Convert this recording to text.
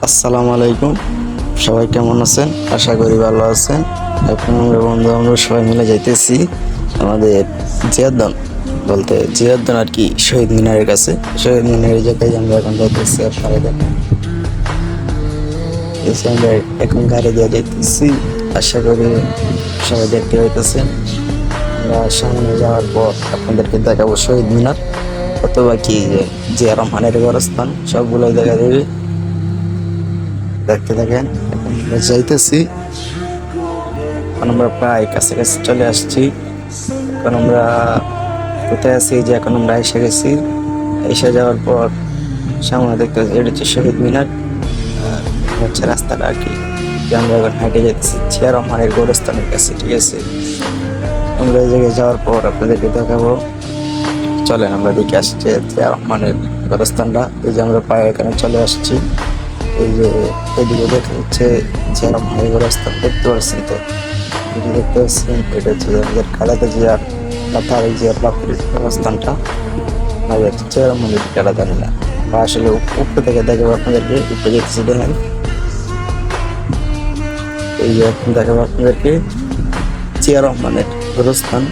আসসালামু আলাইকুম। সবাই কেমন আছেন? আশা করি ভালো আছেন। এখন আমরা সবাই মিলে যাইতেছি আমাদের জিয়াউদ্দিন জিয়াউদ্দিন আর কি শহীদ মিনারের কাছে। শহীদ মিনারের জায়গায় আমরা এখন যাইতেছি। আপনারা দেখেন আমরা এখন গাড়ি দিয়ে যাইতেছি। আশা করি সবাই দেখতে পাইতেছেন। আমরা সামনে যাওয়ার পর আপনাদেরকে দেখাবো শহীদ মিনার অথবা কি জিয়া রহমানের গোরস্থান, সবগুলোই দেখা দেবে। দেখতে থাকেন। আমরা যাইতেছি, এখন আমরা প্রায় কাছাকাছি চলে আসছি। এখন আমরা কোথায় আছি, যে এখন আমরা এসে গেছি। এসে যাওয়ার পর সামনে দেখতে এটা হচ্ছে শহীদ মিনার, হচ্ছে রাস্তাটা আর কি, যে আমরা এখন হেঁটে যেতেছি জিয়া রহমানের গোরস্থানের কাছে। ঠিক আছে, আমরা এই জায়গায় যাওয়ার পর আপনাদেরকে দেখাবো। চলেন আমরা দেখে আসছি জিয়া রহমানের গোরস্থানটা। এই যে আমরা প্রায় এখানে চলে আসছি। এই যে এদিকে দেখা হচ্ছে জিয়া রহমানের গোরস্থান, দেখতে পাচ্ছেন তো? এটি দেখতে পাচ্ছেন, এটা হচ্ছে আমাদের খালেদা জিয়ার কথা, এই জিয়ার বাপের গোরস্থানটা। আর হচ্ছে জিয়া রহমানের টিকাটা জানি না, বা আসলে উপর থেকে দেখাবো আপনাদেরকে। উপরে যেতেছি, দেখেন এই যে এখন দেখাবো আপনাদেরকে জিয়া রহমানের গোরস্থান।